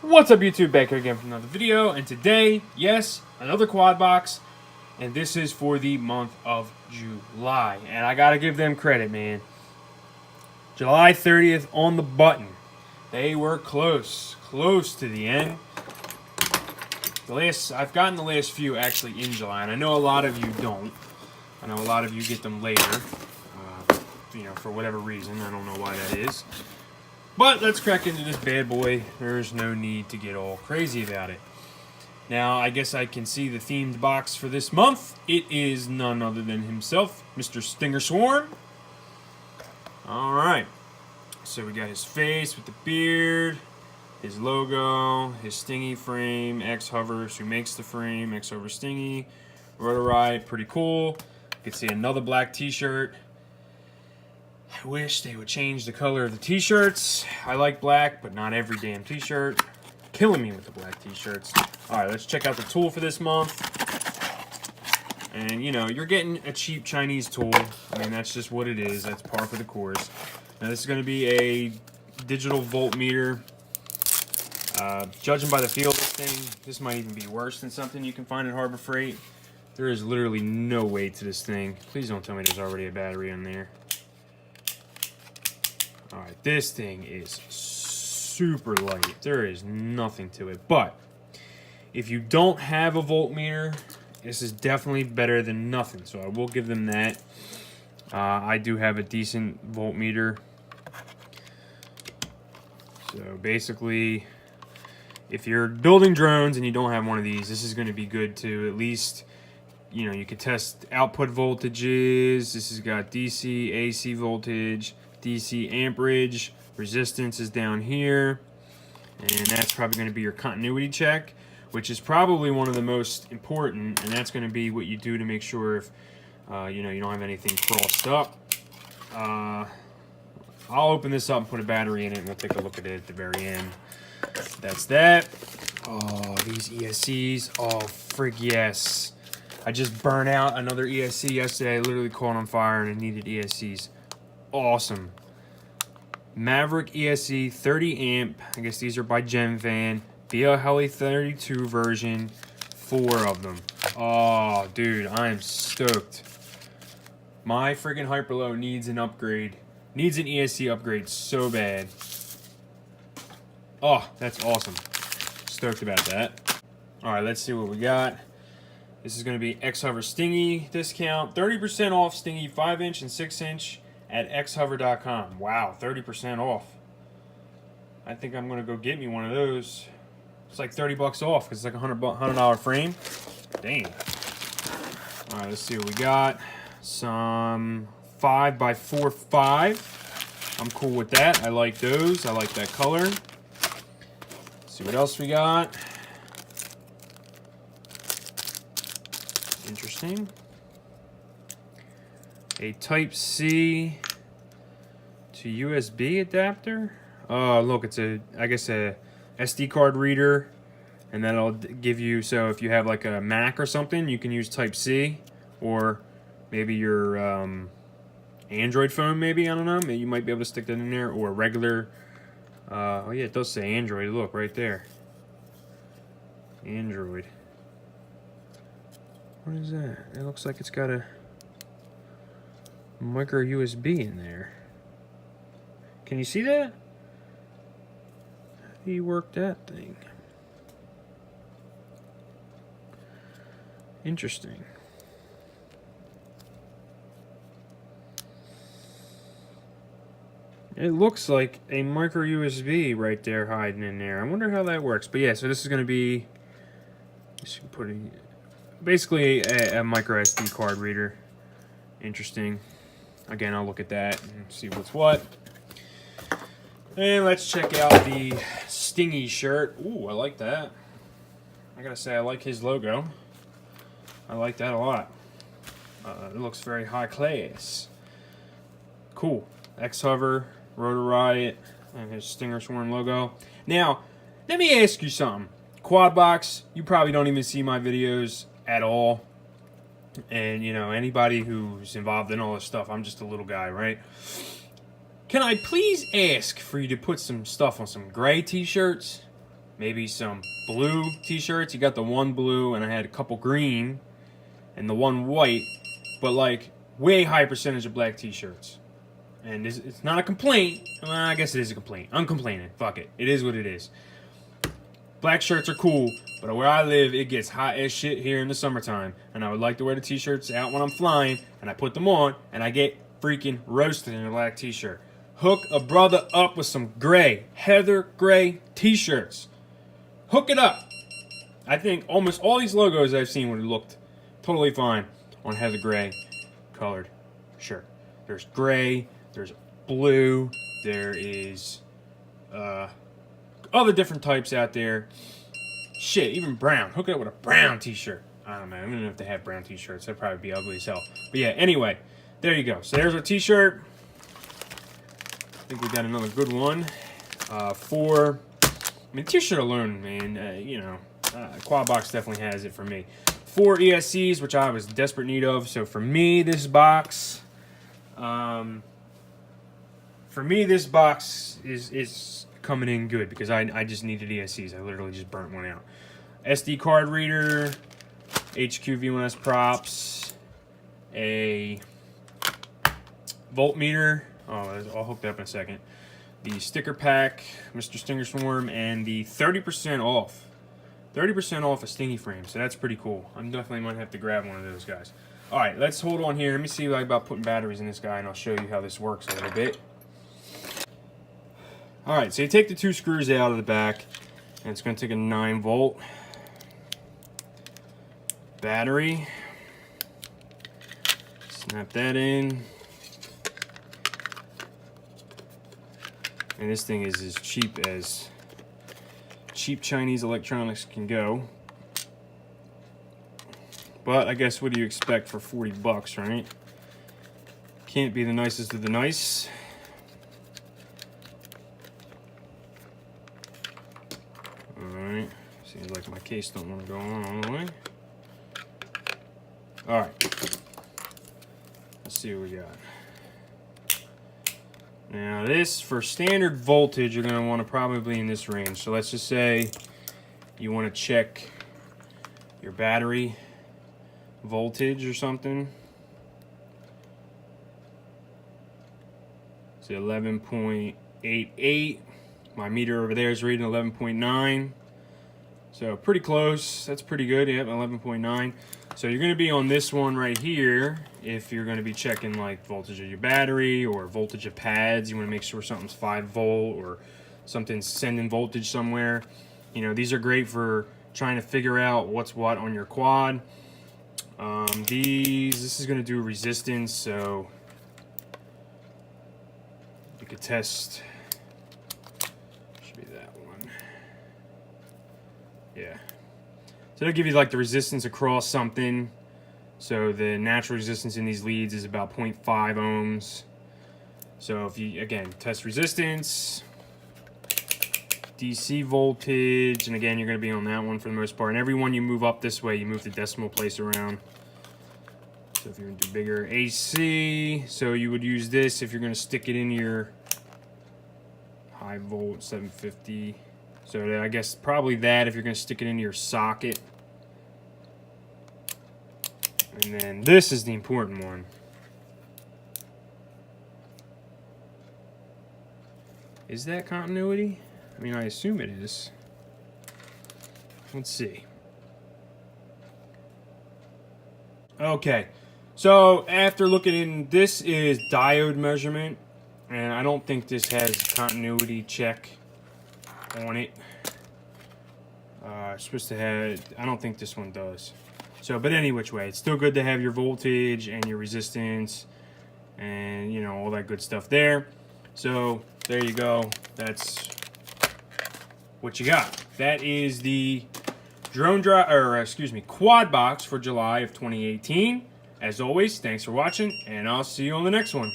What's up, YouTube? Back here again for another video, and today, yes, another quad box, and this is for the month of July, and I gotta give them credit, man. July 30th on the button. They were close to the end. I've gotten the last few actually in July, and I know a lot of you don't. I know a lot of you get them later, for whatever reason. I don't know why that is. But let's crack into this bad boy. There's no need to get all crazy about it. Now, I guess I can see the themed box for this month. It is none other than himself, Mr. Stinger Swarm. Alright. So we got his face with the beard, his logo, his Stingy frame, X-Hovers, who makes the frame, X-Hover Stingy, Rotorite, pretty cool. You can see another black t-shirt. I wish they would change the color of the t-shirts. I like black, but not every damn t-shirt. Killing me with the black t-shirts. Alright, let's check out the tool for this month. And, you're getting a cheap Chinese tool. I mean, that's just what it is. That's par for the course. Now, this is going to be a digital voltmeter. Judging by the feel of this thing, this might even be worse than something you can find at Harbor Freight. There is literally no weight to this thing. Please don't tell me there's already a battery in there. Alright, this thing is super light. There is nothing to it. But if you don't have a voltmeter, this is definitely better than nothing. So I will give them that. I do have a decent voltmeter. So basically, if you're building drones and you don't have one of these, this is going to be good to at least, you could test output voltages. This has got DC, AC voltage, DC amperage, resistance is down here, and that's probably going to be your continuity check, which is probably one of the most important, and that's going to be what you do to make sure if you don't have anything crossed up. I'll open this up and put a battery in it, and we'll take a look at it at the very end. That's that. Oh, these ESCs. Oh, frig yes. I just burned out another ESC yesterday. I literally caught on fire and I needed ESCs. Awesome. Maverick ESC 30 amp. I guess these are by GenFan. BL Heli 32 version. 4 of them. Oh, dude, I am stoked. My friggin' Hyperlow needs an upgrade. Needs an ESC upgrade so bad. Oh, that's awesome. Stoked about that. Alright, let's see what we got. This is going to be X-Hover Stingy discount. 30% off Stingy 5-inch and 6-inch at xhover.com. Wow, 30% off. I think I'm going to go get me one of those. It's like 30 bucks off because it's like a $100 frame. Dang. Alright, let's see what we got. Some 5x4.5. I'm cool with that. I like those. I like that color. Let's see what else we got. Interesting. A Type-C to USB adapter. Oh, look, it's I guess a SD card reader, and that'll give you, so if you have like a Mac or something, you can use Type-C, or maybe your Android phone, maybe, I don't know, maybe you might be able to stick that in there, or regular, oh yeah, it does say Android, look, right there. Android. What is that? It looks like it's got a micro USB in there. Can you see that? How do you work that thing? Interesting. It looks like a micro USB right there hiding in there. I wonder how that works. But yeah, so this is going to be basically a micro SD card reader. Interesting. Again, I'll look at that and see what's what. And let's check out the Stingy shirt. Ooh, I like that. I gotta say, I like his logo. I like that a lot. It looks very high class. Cool. X-Hover, Rotorite, and his Stinger Swarm logo. Now, let me ask you something. Kwadbox, you probably don't even see my videos at all. And, anybody who's involved in all this stuff, I'm just a little guy, right? Can I please ask for you to put some stuff on some gray t-shirts? maybe some blue t-shirts. You got the one blue, and I had a couple green and the one white, but like way high percentage of black t-shirts. And it's not a complaint. Well, I guess it is a complaint. I'm complaining. Fuck it. It is what it is. Black shirts are cool, but where I live, it gets hot as shit here in the summertime. And I would like to wear the t-shirts out when I'm flying, and I put them on, and I get freaking roasted in a black t-shirt. Hook a brother up with some gray, heather gray t-shirts. Hook it up. I think almost all these logos I've seen would have looked totally fine on heather gray colored shirt. There's gray, there's blue, there is other different types out there. Shit, even brown. Hook it up with a brown t-shirt. I don't know. I'm gonna have to have brown t-shirts. That'd probably be ugly as hell. But yeah, anyway, there you go. So there's our t-shirt. I think we got another good one. T-shirt alone, man, you know, Kwadbox definitely has it for me. 4 ESCs, which I was in desperate need of. So for me, this box, is coming in good because I just needed ESCs. I literally just burnt one out. SD card reader, HQ V1S props, a voltmeter. Oh, I'll hook that up in a second. The sticker pack, Mr. Stinger Swarm, and the 30% off. 30% off a Stingy frame, so that's pretty cool. I'm definitely might have to grab one of those guys. All right, let's hold on here. Let me see about putting batteries in this guy, and I'll show you how this works a little bit. All right, so you take the 2 screws out of the back, and it's going to take a 9-volt battery. Snap that in. And this thing is as cheap Chinese electronics can go. But I guess what do you expect for 40 bucks, right? Can't be the nicest of the nice. Alright. Seems like my case don't want to go on all the way. Alright. Let's see what we got. Now this, for standard voltage, you're going to want to probably in this range. So let's just say you want to check your battery voltage or something. It's 11.88. My meter over there is reading 11.9. So pretty close. That's pretty good. Yep, 11.9. So you're going to be on this one right here if you're going to be checking like voltage of your battery or voltage of pads. You want to make sure something's 5 volt or something's sending voltage somewhere. You know, these are great for trying to figure out what's what on your quad. This is going to do resistance, so you could test. Should be that one. Yeah. So they'll give you like the resistance across something. So the natural resistance in these leads is about 0.5 ohms. So if you, again, test resistance, DC voltage, and again, you're going to be on that one for the most part. And every one you move up this way, you move the decimal place around. So if you're going to do bigger AC, so you would use this if you're going to stick it in your high volt 750. So I guess probably that if you're going to stick it into your socket. And then this is the important one. Is that continuity? I mean, I assume it is. Let's see. Okay, so after looking in, this is diode measurement, and I don't think this has continuity check on it. It's supposed to have, I don't think this one does. So, but any which way, it's still good to have your voltage and your resistance and, you know, all that good stuff there. So, there you go. That's what you got. That is the Kwadbox for July of 2018. As always, thanks for watching, and I'll see you on the next one.